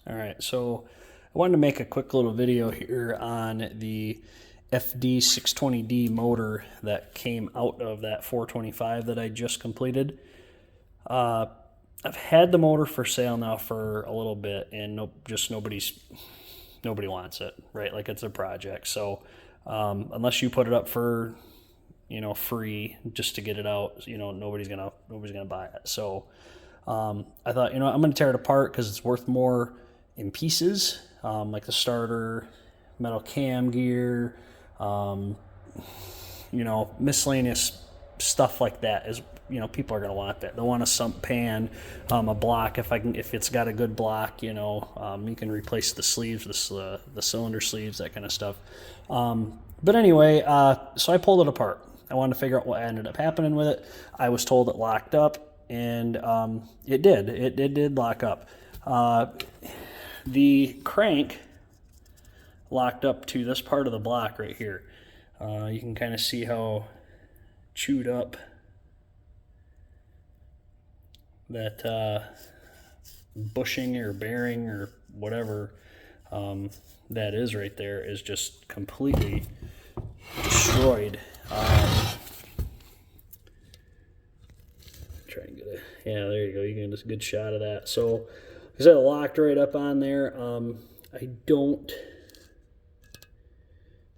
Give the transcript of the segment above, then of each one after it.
All right, so I wanted to make a quick little video here on the FD620D motor that came out of that 425 that I just completed. I've had the motor for sale now for a little bit, and nobody wants it, right? Like, it's a project. So unless you put it up for free just to get it out, nobody's gonna buy it. So I thought, I'm gonna tear it apart because it's worth more in pieces, like the starter, metal cam gear, miscellaneous stuff like that is, people are going to want that. They want a sump pan, a block. If it's got a good block, you can replace the sleeves, the cylinder sleeves, that kind of stuff. But anyway, so I pulled it apart. I wanted to figure out what ended up happening with it. I was told it locked up, and it did. It did lock up. The crank locked up to this part of the block right here. You can kind of see how chewed up that bushing or bearing or whatever that is right there is just completely destroyed. Try and get it. Yeah, there you go. You can get a good shot of that. So, because it locked right up on there. I don't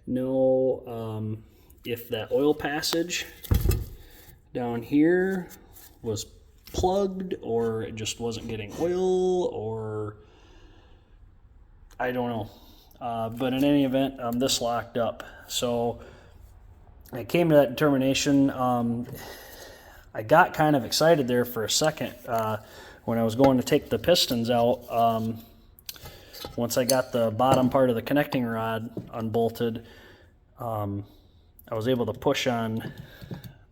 know if that oil passage down here was plugged or it just wasn't getting oil, or I don't know. But in any event, this locked up. So I came to that determination. I got kind of excited there for a second when I was going to take the pistons out. Once I got the bottom part of the connecting rod unbolted, I was able to push on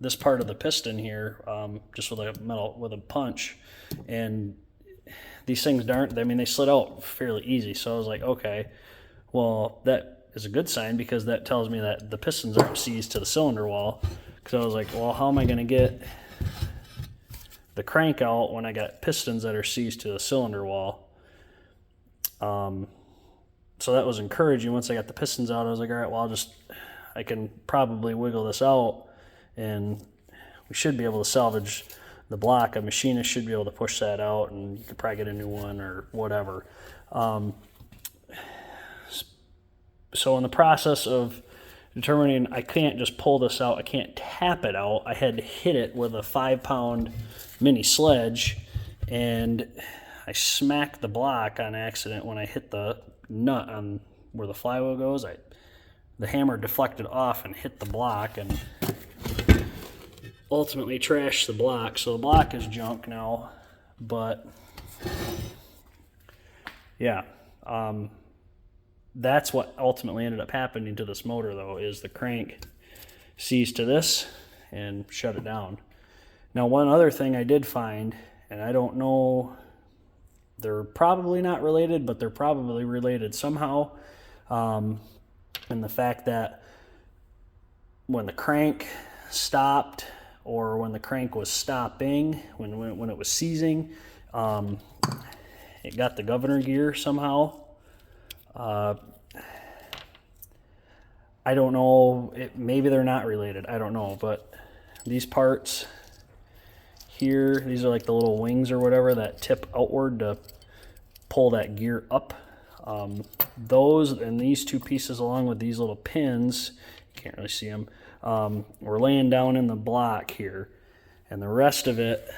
this part of the piston here, just with a punch, and these things they slid out fairly easy. So I was like, okay, well, that is a good sign, because that tells me that the pistons aren't seized to the cylinder wall. Because I was like, well, how am I going to get the crank out when I got pistons that are seized to the cylinder wall? So that was encouraging. Once I got the pistons out, I was like, all right, well, I can probably wiggle this out, and we should be able to salvage the block. A machinist should be able to push that out, and you could probably get a new one or whatever. So in the process of determining I can't just pull this out, I can't tap it out, I had to hit it with a 5-pound mini sledge, and I smacked the block on accident when I hit the nut on where the flywheel goes. The hammer deflected off and hit the block and ultimately trashed the block. So the block is junk now, but yeah, that's what ultimately ended up happening to this motor, though, is the crank seized to this and shut it down. Now, one other thing I did find, and I don't know, they're probably not related, but they're probably related somehow, and the fact that when the crank stopped, or when the crank was stopping, when it was seizing, it got the governor gear somehow. I don't know, maybe they're not related, I don't know, but these parts here, these are like the little wings or whatever that tip outward to pull that gear up. Those and these two pieces, along with these little pins, you can't really see them, were laying down in the block here, and the rest of it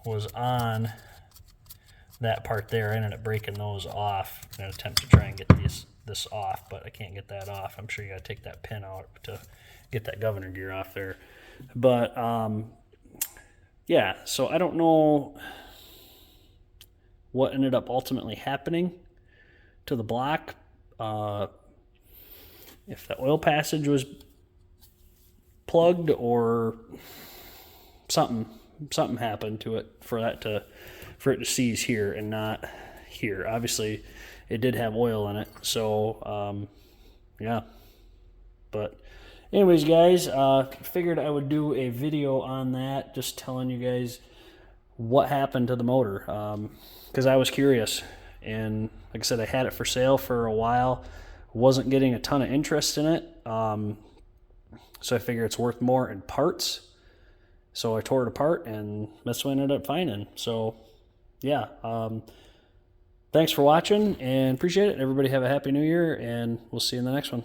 was on that part there. I ended up breaking those off in an attempt to try and get this off, but I can't get that off. I'm sure you gotta take that pin out to get that governor gear off there. But yeah, so I don't know what ended up ultimately happening to the block. If the oil passage was plugged or something happened to it for it to seize here and not here. Obviously, it did have oil in it, so yeah. But anyways, guys, figured I would do a video on that, just telling you guys what happened to the motor, because I was curious. and like I said, I had it for sale for a while. Wasn't getting a ton of interest in it, so I figure it's worth more in parts. So I tore it apart, and that's what I ended up finding. So yeah, thanks for watching, and appreciate it. Everybody have a happy new year, and we'll see you in the next one.